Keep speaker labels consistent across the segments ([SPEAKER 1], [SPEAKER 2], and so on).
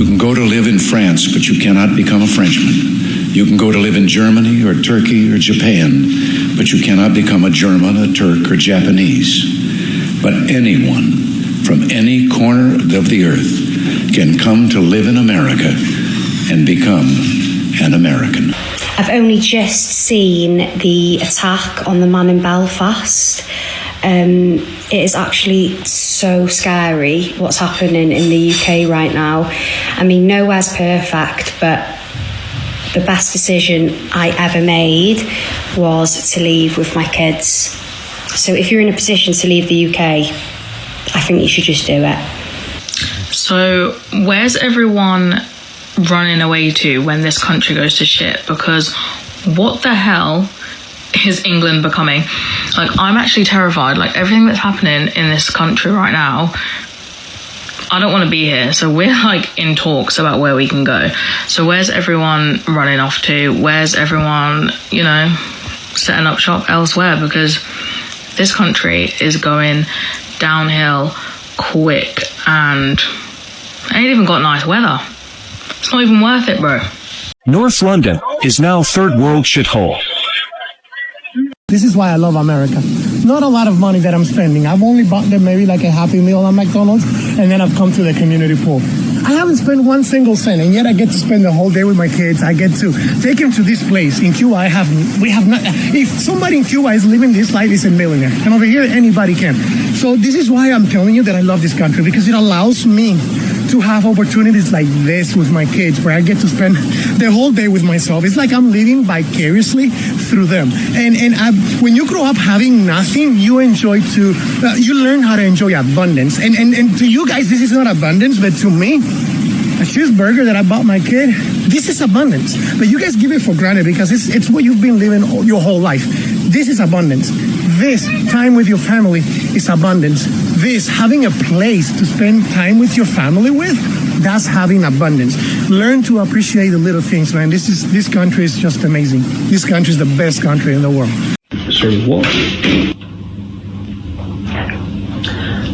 [SPEAKER 1] You can go to live in France, but you cannot become a Frenchman. You can go to live in Germany or Turkey or Japan, but you cannot become a German, a Turk, or Japanese. But anyone from any corner of the earth can come to live in America and become an American.
[SPEAKER 2] I've only just seen the attack on the man in Belfast. It is actually so scary what's happening in the UK right now. I mean, nowhere's perfect, but the best decision I ever made was to leave with my kids. So if you're in a position to leave the UK, I think you should just do it.
[SPEAKER 3] So where's everyone running away to when this country goes to shit? Because what the hell is England becoming? Like, I'm actually terrified. Like, everything that's happening in this country right now, I don't want to be here. So we're like in talks about where we can go. So where's everyone running off to? Where's everyone, you know, setting up shop elsewhere? Because this country is going downhill quick, and I ain't even got nice weather. It's not even worth it, bro.
[SPEAKER 4] North London is now third world shithole.
[SPEAKER 5] This is why I love America. Not a lot of money that I'm spending. I've only bought them maybe like a Happy Meal at McDonald's, and then I've come to the community pool. I haven't spent one single cent, and yet I get to spend the whole day with my kids. I get to take them to this place. In Cuba, we have not. If somebody in Cuba is living this life, is a millionaire. And over here, anybody can. So this is why I'm telling you that I love this country, because it allows me to have opportunities like this with my kids, where I get to spend the whole day with myself. It's like I'm living vicariously through them. And when you grow up having nothing, you you learn how to enjoy abundance. And to you guys, this is not abundance, but to me, a cheeseburger that I bought my kid, this is abundance. But you guys give it for granted because it's what you've been living your whole life. This is abundance. This time with your family is abundance. This having a place to spend time with your family with, that's having abundance. Learn to appreciate the little things, man. This country is just amazing. This country is the best country in the world.
[SPEAKER 6] Sorry, what?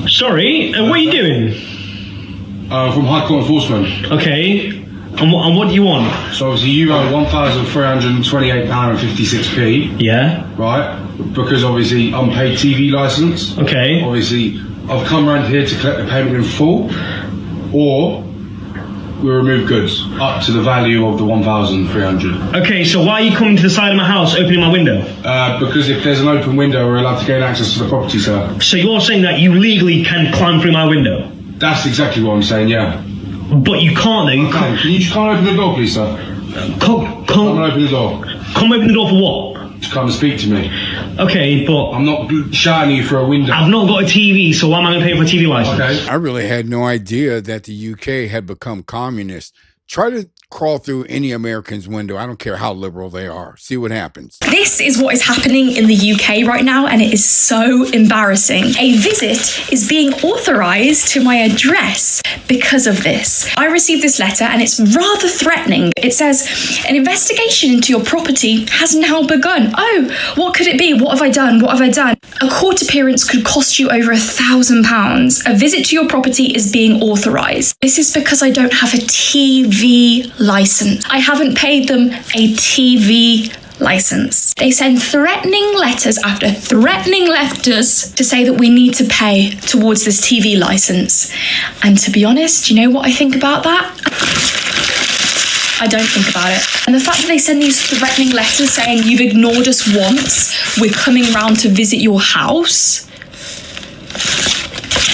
[SPEAKER 6] Sorry, what are you doing?
[SPEAKER 7] From High Court Enforcement.
[SPEAKER 6] Okay, and what do you want?
[SPEAKER 7] So obviously you owe £1,328.56p.
[SPEAKER 6] Yeah.
[SPEAKER 7] Right? Because obviously unpaid TV licence.
[SPEAKER 6] Okay.
[SPEAKER 7] Obviously I've come around here to collect the payment in full, or we remove goods up to the value of the 1,300.
[SPEAKER 6] Okay, so why are you coming to the side of my house, opening my window?
[SPEAKER 7] Because if there's an open window, we're allowed to gain access to the property, sir. So
[SPEAKER 6] you're saying that you legally can climb through my window?
[SPEAKER 7] That's exactly what I'm saying, yeah.
[SPEAKER 6] But you can't, though. You can't.
[SPEAKER 7] Can you just come open the door, please, sir? Come and open the door.
[SPEAKER 6] Come open the door for what?
[SPEAKER 7] To come and speak to me.
[SPEAKER 6] Okay, but
[SPEAKER 7] I'm not shouting you through a window.
[SPEAKER 6] I've not got a TV, so why am I going to pay for a TV license?
[SPEAKER 7] Okay.
[SPEAKER 8] I really had no idea that the UK had become communist. Try to crawl through any American's window. I don't care how liberal they are. See what happens.
[SPEAKER 9] This is what is happening in the UK right now, and it is so embarrassing. A visit is being authorized to my address because of this. I received this letter and it's rather threatening. It says, an investigation into your property has now begun. Oh, what could it be? What have I done? What have I done? A court appearance could cost you over £1,000. A visit to your property is being authorized. This is because I don't have a TV license. I haven't paid them a TV license. They send threatening letters after threatening letters to say that we need to pay towards this TV license. And to be honest, do you know what I think about that? I don't think about it. And the fact that they send these threatening letters saying you've ignored us once, we're coming round to visit your house.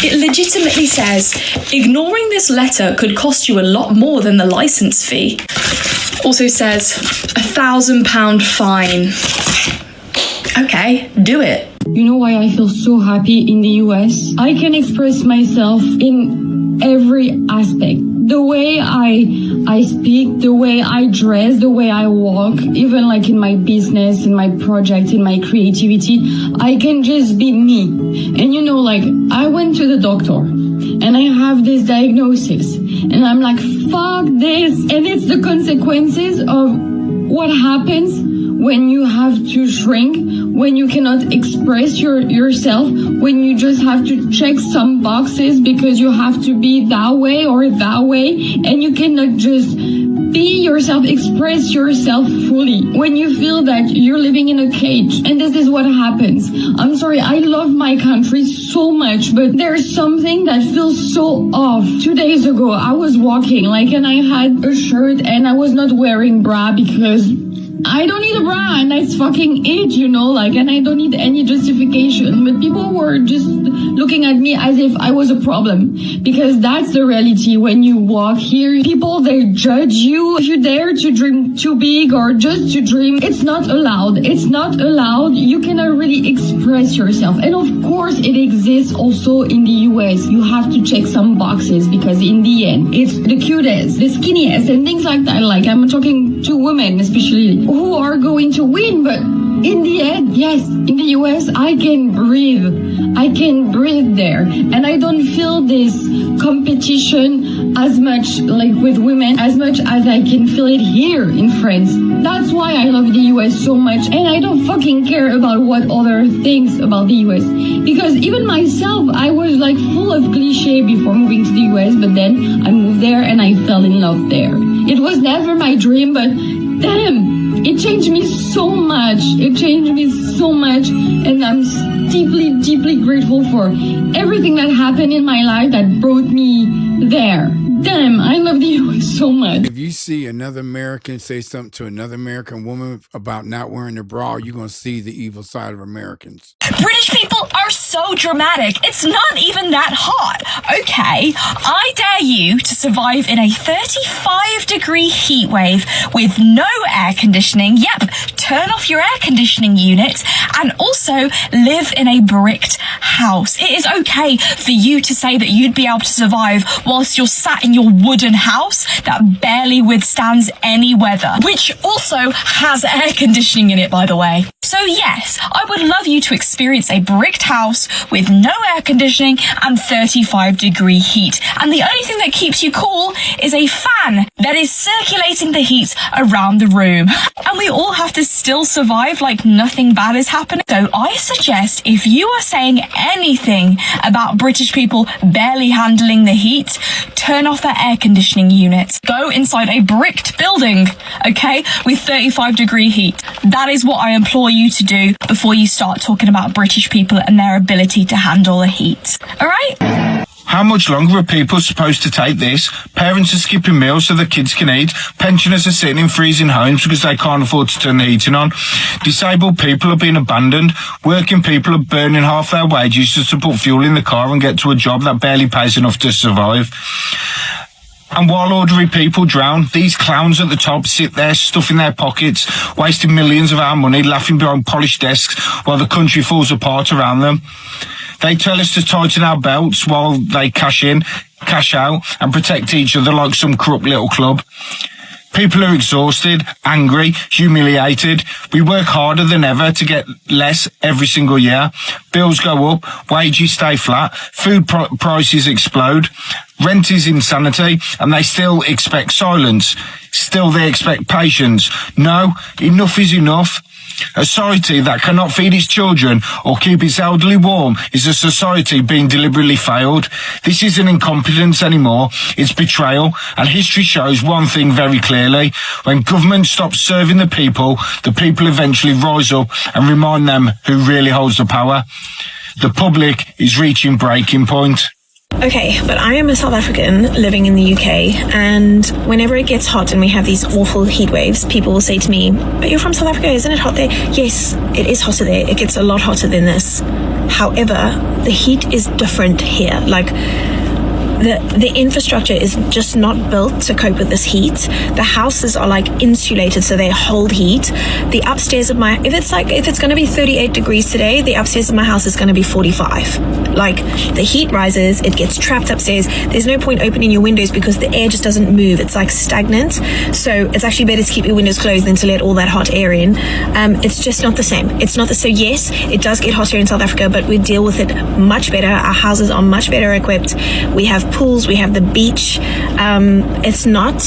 [SPEAKER 9] It legitimately says, ignoring this letter could cost you a lot more than the license fee. Also says, £1,000 fine. Okay, do it.
[SPEAKER 10] You know why I feel so happy in the US? I can express myself in every aspect. The way I speak, the way I dress, the way I walk, even like in my business, in my project, in my creativity, I can just be me. And you know, like, I went to the doctor and I have this diagnosis and I'm like, fuck this. And it's the consequences of what happens when you have to shrink, when you cannot express yourself, when you just have to check some boxes because you have to be that way or that way, and you cannot just be yourself, express yourself fully, when you feel that you're living in a cage. And this is what happens. I'm sorry, I love my country so much, but there's something that feels so off. 2 days ago, I was walking, and I had a shirt and I was not wearing bra because I don't need a bra, and that's fucking it, and I don't need any justification. But people were just looking at me as if I was a problem, because that's the reality. When you walk here, people, they judge you. If you dare to dream too big or just to dream, it's not allowed. It's not allowed. You cannot really express yourself. And of course, it exists also in the US. You have to check some boxes because in the end, it's the cutest, the skinniest, and things like that. I'm talking to women, especially, who are going to win, but in the end, yes, in the US, I can breathe. I can breathe there. And I don't feel this competition as much with women, as much as I can feel it here in France. That's why I love the US so much. And I don't fucking care about what other thinks about the US. Because even myself, I was full of cliche before moving to the US, but then I moved there and I fell in love there. It was never my dream, but damn, it changed me so much. It changed me so much. And I'm deeply, deeply grateful for everything that happened in my life that brought me there. Damn, I love the US so much.
[SPEAKER 8] If you see another American say something to another American woman about not wearing a bra, you're going to see the evil side of Americans.
[SPEAKER 9] British people are so dramatic. It's not even that hot. Okay, I dare you to survive in a 35-degree heat wave with no air conditioning. Yep, turn off your air conditioning unit and also live in a bricked house. It is okay for you to say that you'd be able to survive whilst you're sat in your wooden house that barely withstands any weather, which also has air conditioning in it, by the way. So yes, I would love you to experience a bricked house with no air conditioning and 35-degree heat. And the only thing that keeps you cool is a fan that is circulating the heat around the room. And we all have to still survive like nothing bad is happening. So I suggest if you are saying anything about British people barely handling the heat, turn off their air conditioning units. Go inside a bricked building, okay, with 35-degree heat. That is what I implore you to do before you start talking about British people and their ability to handle the heat. All right?
[SPEAKER 11] How much longer are people supposed to take this? Parents are skipping meals so the kids can eat. Pensioners are sitting in freezing homes because they can't afford to turn the heating on. Disabled people are being abandoned. Working people are burning half their wages just to put fuel in the car and get to a job that barely pays enough to survive. And while ordinary people drown, these clowns at the top sit there stuffing their pockets, wasting millions of our money, laughing behind polished desks while the country falls apart around them. They tell us to tighten our belts while they cash in, cash out, and protect each other like some corrupt little club. People are exhausted, angry, humiliated. We work harder than ever to get less every single year. Bills go up, wages stay flat, food prices explode, rent is insanity, and they still expect silence. Still they expect patience. No, enough is enough. A society that cannot feed its children or keep its elderly warm is a society being deliberately failed. This isn't incompetence anymore, it's betrayal, and history shows one thing very clearly. When government stops serving the people eventually rise up and remind them who really holds the power. The public is reaching breaking point.
[SPEAKER 12] Okay, but I am a South African living in the UK, and whenever it gets hot and we have these awful heat waves, people will say to me, but you're from South Africa, isn't it hot there? Yes, it is hotter there. It gets a lot hotter than this. However, the heat is different here. The infrastructure is just not built to cope with this heat. The houses are insulated so they hold heat. The upstairs of my, if it's going to be 38 degrees today, the upstairs of my house is going to be 45. The heat rises, it gets trapped upstairs. There's no point opening your windows because the air just doesn't move. It's stagnant. So it's actually better to keep your windows closed than to let all that hot air in. It's just not the same. It's not the, so yes, it does get hotter in South Africa, but we deal with it much better. Our houses are much better equipped. We have pools, we have the beach. It's not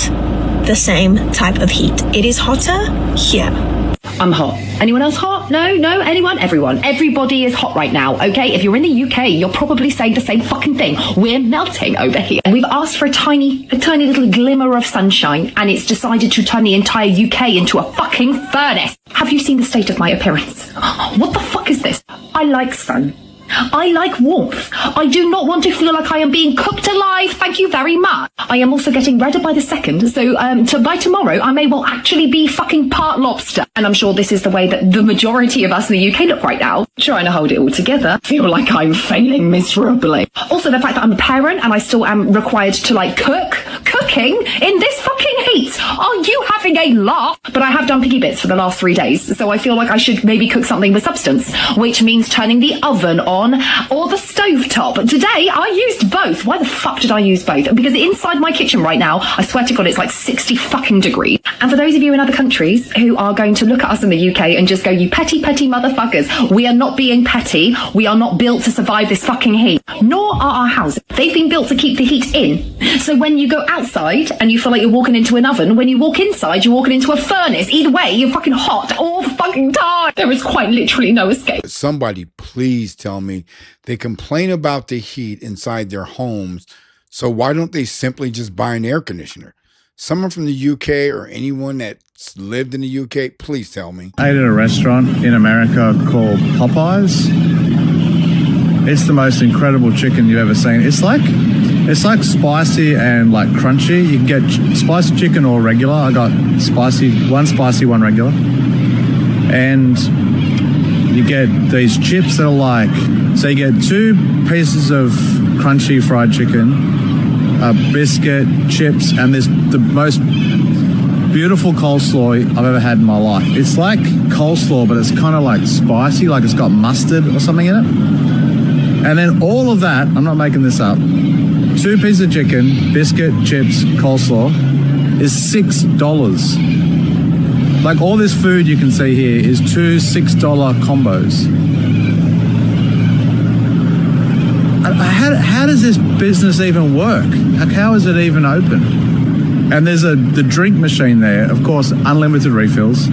[SPEAKER 12] the same type of heat. It is hotter here.
[SPEAKER 13] I'm hot. Anyone else hot? No? Anyone? Everyone. Everybody is hot right now, okay? If you're in the UK, you're probably saying the same fucking thing. We're melting over here. And we've asked for a tiny little glimmer of sunshine, and it's decided to turn the entire UK into a fucking furnace. Have you seen the state of my appearance? What the fuck is this? I like sun. I like warmth. I do not want to feel like I am being cooked alive. Thank you very much. I am also getting redder by the second, so by tomorrow I may well actually be fucking part lobster. And I'm sure this is the way that the majority of us in the UK look right now, trying to hold it all together. Feel like I'm failing miserably. Also, the fact that I'm a parent and I still am required to cooking in this fucking heat. Are you having a laugh? But I have done piggy bits for the last 3 days, so I feel like I should maybe cook something with substance, which means turning the oven on or the stovetop. Today I used both. Why the fuck did I use both? Because inside my kitchen right now, I swear to God, it's like 60 fucking degrees. And for those of you in other countries who are going to look at us in the UK and just go, you petty motherfuckers, we are not being petty. We are not built to survive this fucking heat. Nor are our houses. They've been built to keep the heat in. So when you go outside and you feel like you're walking into an oven, when you walk inside, you're walking into a furnace. Either way, you're fucking hot all the fucking time. There is quite literally no escape.
[SPEAKER 8] Somebody please tell me they complain about the heat inside their homes. So why don't they simply just buy an air conditioner? Someone from the UK or anyone that's lived in the UK, please tell me.
[SPEAKER 14] I ate at a restaurant in America called Popeyes. It's the most incredible chicken you've ever seen. It's like spicy and like crunchy. You can get spicy chicken or regular. I got spicy, one regular. And you get these chips that are like, so you get 2 pieces of crunchy fried chicken, a biscuit, chips, and there's the most beautiful coleslaw I've ever had in my life. It's like coleslaw, but it's kind of like spicy, like it's got mustard or something in it. And then all of that, I'm not making this up, 2 pieces of chicken, biscuit, chips, coleslaw, is $6. Like all this food you can see here is 2 $6 combos. How does this business even work? How is it even open? And there's the drink machine there, of course, unlimited refills.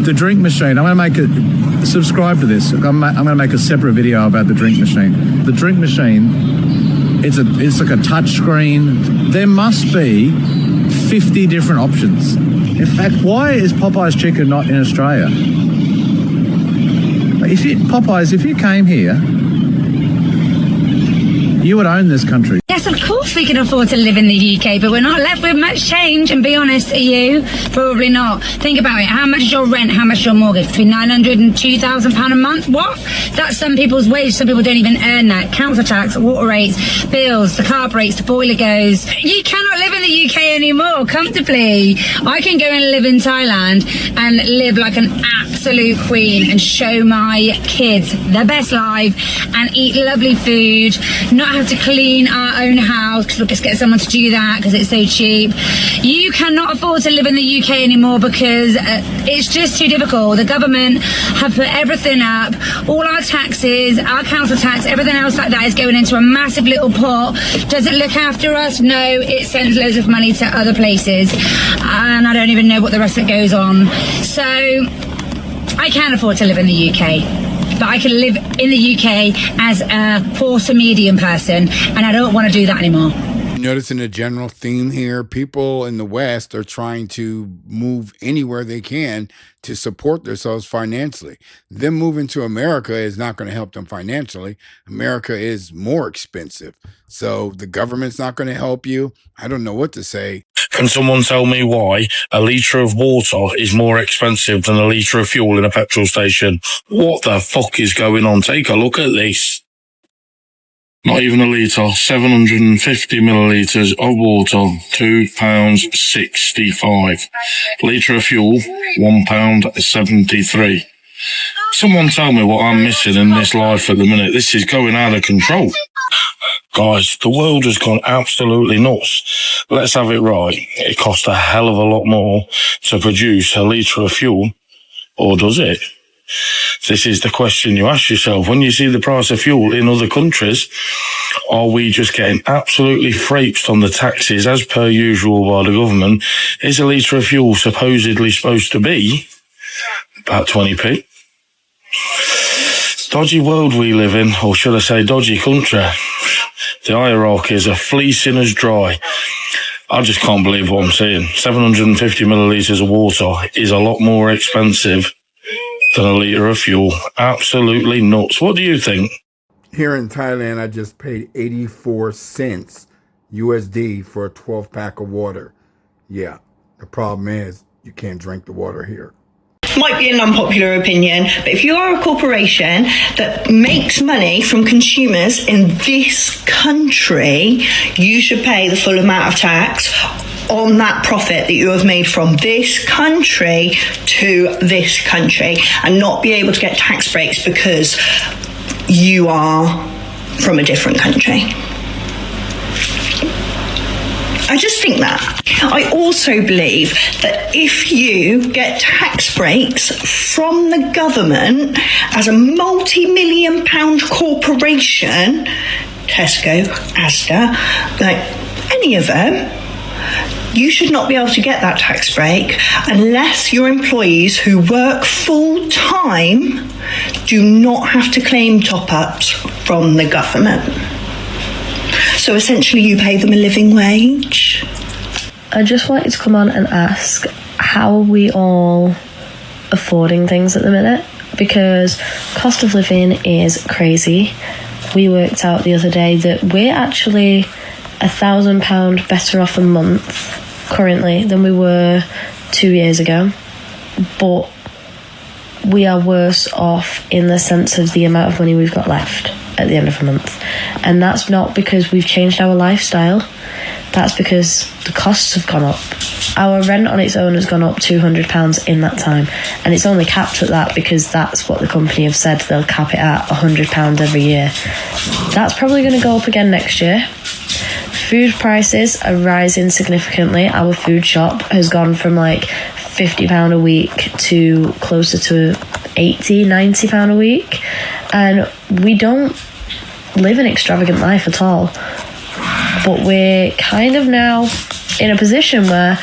[SPEAKER 14] The drink machine, I'm going to make subscribe to this. I'm going to make a separate video about the drink machine. The drink machine, it's like a touch screen. There must be 50 different options. In fact, why is Popeye's chicken not in Australia? If you came here, you would own this country.
[SPEAKER 15] Yes, of course we can afford to live in the UK, but we're not left with much change, and be honest, are you? Probably not. Think about it. How much is your rent? How much is your mortgage? Between £900 and £2,000 a month? What? That's some people's wage. Some people don't even earn that. Council tax, water rates, bills, the car breaks, the boiler goes. You cannot live in the UK anymore comfortably. I can go and live in Thailand and live like an absolute queen and show my kids the best life and eat lovely food, not have to clean our own house because we'll just get someone to do that because it's so cheap. You cannot afford to live in the UK anymore because it's just too difficult. The government have put everything up, all our taxes, our council tax, everything else like that is going into a massive little pot. Does it look after us? No, it sends loads of money to other places and I don't even know what the rest of it goes on. So I can't afford to live in the UK. But I can live in the UK as a poor to medium person, and I don't want to do that anymore.
[SPEAKER 8] Noticing a general theme here, people in the West are trying to move anywhere they can to support themselves financially. Them moving to America is not going to help them financially. America is more expensive. So the government's not going to help you. I don't know what to say.
[SPEAKER 11] Can someone tell me why a litre of water is more expensive than a litre of fuel in a petrol station? What the fuck is going on? Take a look at this. Not even a litre, 750 millilitres of water, £2.65. Litre of fuel, £1.73. Someone tell me what I'm missing in this life at the minute. This is going out of control. Guys, the world has gone absolutely nuts. Let's have it right. It costs a hell of a lot more to produce a litre of fuel, or does it? This is the question you ask yourself. When you see the price of fuel in other countries, are we just getting absolutely fraped on the taxes as per usual by the government? Is a litre of fuel supposedly supposed to be About 20p. Dodgy world we live in, or should I say dodgy country. The hierarchies are fleecing us dry. I just can't believe what I'm seeing. 750 millilitres of water is a lot more expensive than a litre of fuel. Absolutely nuts. What do you think?
[SPEAKER 8] Here in Thailand, I just paid 84 cents USD for a 12-pack of water. Yeah, the problem is you can't drink the water here.
[SPEAKER 16] Might be an unpopular opinion, but if you are a corporation that makes money from consumers in this country, you should pay the full amount of tax on that profit that you have made from this country to this country, and not be able to get tax breaks because you are from a different country. I just think that. I also believe that if you get tax breaks from the government as a multi-million pound corporation, Tesco, Asda, like any of them, you should not be able to get that tax break unless your employees who work full time do not have to claim top-ups from the government. So essentially you pay them a living wage.
[SPEAKER 17] I just wanted to come on and ask, how are we all affording things at the minute? Because cost of living is crazy. We worked out the other day that we're actually £1,000 better off a month currently than we were 2 years ago. But we are worse off in the sense of the amount of money we've got left at the end of a month. And that's not because we've changed our lifestyle. That's because the costs have gone up. Our rent on its own has gone up £200 in that time. And it's only capped at that because that's what the company have said. They'll cap it at £100 every year. That's probably going to go up again next year. Food prices are rising significantly. Our food shop has gone from like £50 a week to closer to £80, £90 a week. And we don't live an extravagant life at all. But we're kind of now in a position where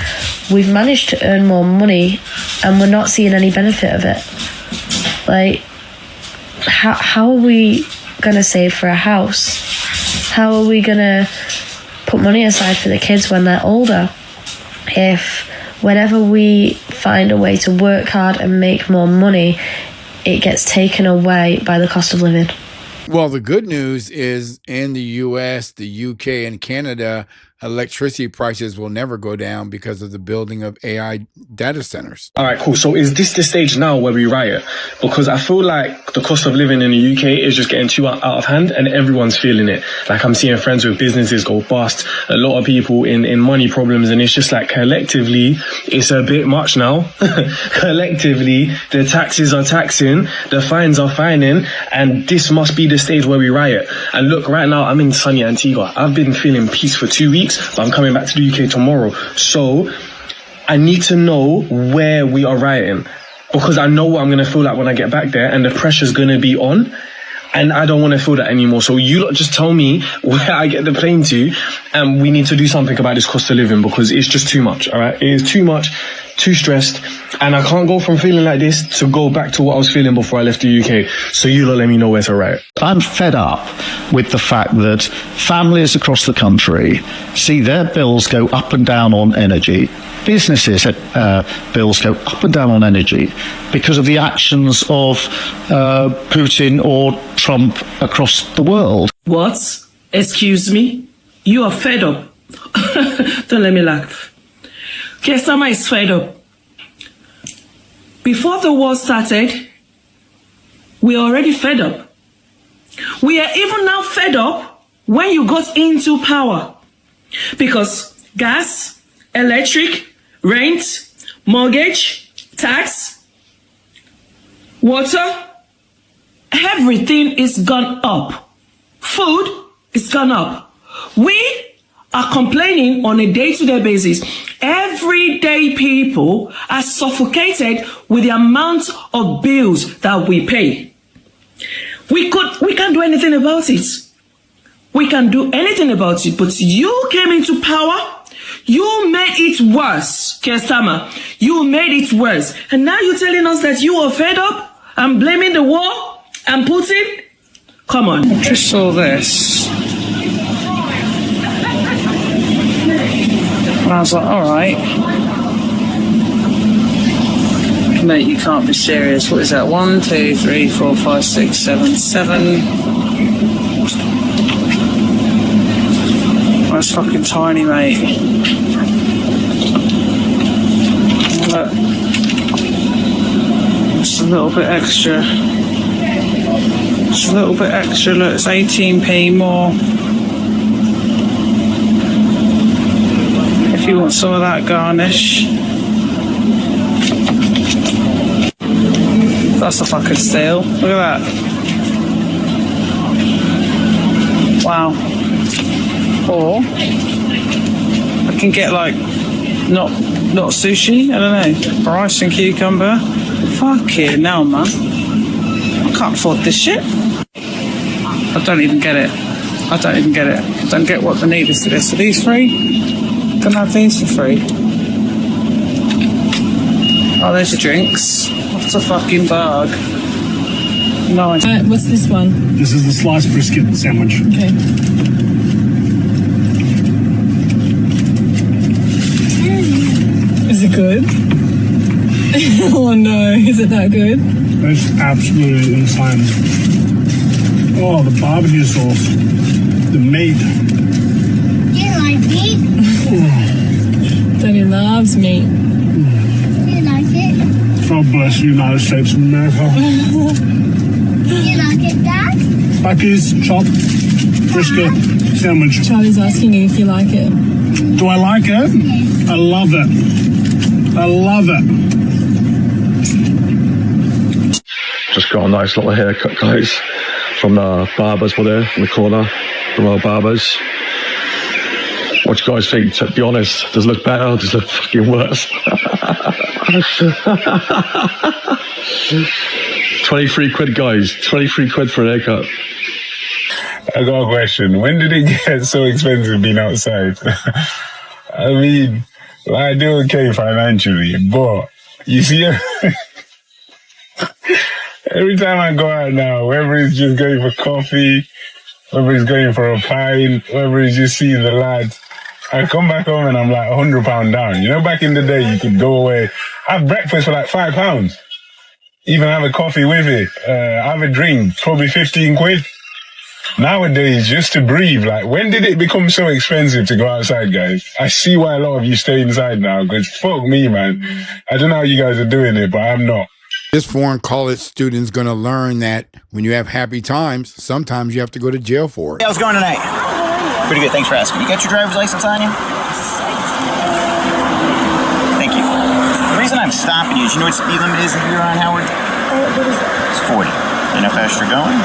[SPEAKER 17] we've managed to earn more money and we're not seeing any benefit of it. Like, how are we going to save for a house? How are we going to put money aside for the kids when they're older if whenever we find a way to work hard and make more money, it gets taken away by the cost of living?
[SPEAKER 8] Well, the good news is in the US, the UK, and Canada, electricity prices will never go down because of the building of AI data centers.
[SPEAKER 6] All right, cool. So is this the stage now where we riot? Because I feel like the cost of living in the UK is just getting too out of hand and everyone's feeling it. Like I'm seeing friends with businesses go bust, a lot of people in money problems, and it's just like collectively, it's a bit much now. Collectively, the taxes are taxing, the fines are fining, and this must be the stage where we riot. And look, right now, I'm in sunny Antigua. I've been feeling peace for 2 weeks. But I'm coming back to the UK tomorrow. So I need to know where we are rioting, because I know what I'm going to feel like when I get back there, and the pressure's going to be on, and I don't want to feel that anymore. So you lot just tell me where I get the plane to, and we need to do something about this cost of living, because it's just too much, all right? It is too much, too stressed, and I can't go from feeling like this to go back to what I was feeling before I left the UK. So you lot let me know where to riot.
[SPEAKER 18] I'm fed up with the fact that families across the country see their bills go up and down on energy. Businesses' bills go up and down on energy because of the actions of Putin or Trump across the world.
[SPEAKER 19] What? Excuse me? You are fed up? Don't let me laugh. Kesama is fed up. Before the war started, we are already fed up. We are even now fed up when you got into power. Because gas, electric, rent, mortgage, tax, water, everything is gone up. Food is gone up. We are complaining on a day-to-day basis. Everyday people are suffocated with the amount of bills that we pay. We can't do anything about it. We can't do anything about it, but you came into power, you made it worse. Keir Starmer, you made it worse. And now you're telling us that you are fed up and blaming the war and Putin? Come on.
[SPEAKER 20] I just saw this. And I was like, alright. Mate, you can't be serious. What is that? 1, 2, 3, 4, 5, 6, 7, 7. That's fucking tiny, mate. Look. Just a little bit extra. Just a little bit extra. Look, it's 18p more. If you want some of that garnish. That's a fucking steal. Look at that. Wow. Or I can get like not sushi, I don't know, rice and cucumber. Fucking hell, man. I can't afford this shit. I don't even get it. I don't get what the need is to this. Are these free? Can I have these for free? Oh, there's your drinks. What's a fucking bug? Nice.
[SPEAKER 21] What's this one?
[SPEAKER 5] This is the sliced brisket sandwich.
[SPEAKER 21] Okay. Is it good? Oh no, is it that good?
[SPEAKER 5] It's absolutely insane. Oh, the barbecue sauce. The meat.
[SPEAKER 21] Do you like meat? Daddy loves meat. Do you like it?
[SPEAKER 5] God bless the United States of America.
[SPEAKER 21] Do you like it, Dad?
[SPEAKER 5] Bucky's chopped brisket sandwich.
[SPEAKER 21] Charlie's asking you if you like it.
[SPEAKER 5] Do I like it? I love it. I love it.
[SPEAKER 22] Just got a nice little haircut, guys, from the barbers were there in the corner, from our barbers. What do you guys think? To be honest, does it look better or does it look fucking worse? 23 quid, guys. 23 quid for a haircut.
[SPEAKER 23] I got a question. When did it get so expensive being outside? I mean, I do okay financially, but you see, every time I go out now, whether it's just going for coffee, whether it's going for a pint, whether it's just seeing the lads, I come back home and I'm like £100 down. You know, back in the day, you could go away, have breakfast for like £5, even have a coffee with it, have a drink, probably 15 quid. Nowadays, just to breathe, like, when did it become so expensive to go outside, guys? I see why a lot of you stay inside now, because fuck me, man. I don't know how you guys are doing it, but I'm not.
[SPEAKER 8] This foreign college student's going to learn that when you have happy times, sometimes you have to go to jail for it.
[SPEAKER 24] How's it going tonight? Pretty good, thanks for asking. You got your driver's license on you? Thank you. The reason I'm stopping you is, you know what speed limit is here on Howard? It's 40. You know how fast you're going?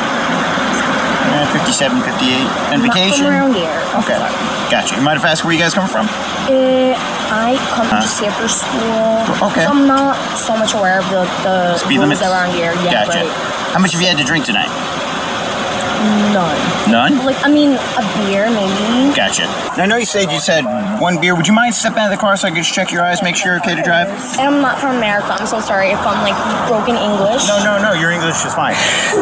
[SPEAKER 24] 57, 58. And vacation?
[SPEAKER 25] From around here.
[SPEAKER 24] Okay. Gotcha. You mind if I ask where you guys come from?
[SPEAKER 25] I come just here for school.
[SPEAKER 24] Okay.
[SPEAKER 25] So I'm not so much aware of the
[SPEAKER 24] speed
[SPEAKER 25] rules
[SPEAKER 24] limits
[SPEAKER 25] around here. Yeah,
[SPEAKER 24] gotcha. How much have you had to drink tonight?
[SPEAKER 25] None.
[SPEAKER 24] None?
[SPEAKER 25] Like, I mean, a beer maybe.
[SPEAKER 24] Gotcha. Now, I know you said one beer. Would you mind stepping out of the car so I can just check your eyes, make sure you're okay to drive?
[SPEAKER 25] I'm not from America. I'm so sorry if I'm like broken English.
[SPEAKER 24] No. Your English is fine.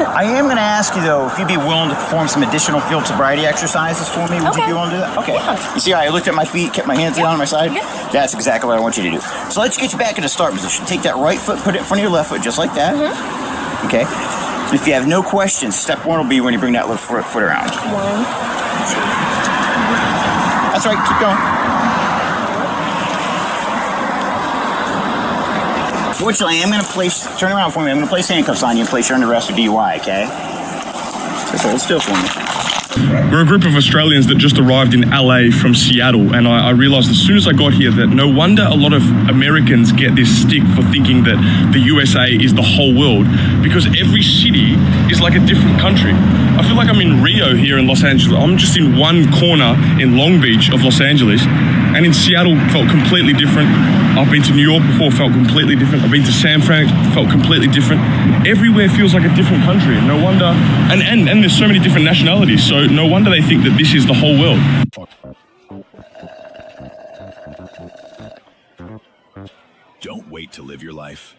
[SPEAKER 24] I am going to ask you though if you'd be willing to perform some additional field sobriety exercises for me. Would you be willing to do that? Okay. Yeah. You see how I looked at my feet, kept my hands down on my side? Yeah. That's exactly what I want you to do. So let's get you back in the start position. Take that right foot, put it in front of your left foot, just like that. Mm-hmm. Okay. If you have no questions, step one will be when you bring that left foot around. 1, 2. That's right. Keep going. Fortunately, I'm going to turn around for me. I'm going to place handcuffs on you and place you under arrest for DUI, okay? So let's do it for me.
[SPEAKER 26] We're a group of Australians that just arrived in LA from Seattle, and I realized as soon as I got here that no wonder a lot of Americans get this stick for thinking that the USA is the whole world, because every city is like a different country. I feel like I'm in Rio here in Los Angeles. I'm just in one corner in Long Beach of Los Angeles, and in Seattle felt completely different. I've been to New York before, felt completely different. I've been to San Fran, felt completely different. Everywhere feels like a different country. No wonder, and there's so many different nationalities, so no wonder they think that this is the whole world.
[SPEAKER 1] wait to live your life.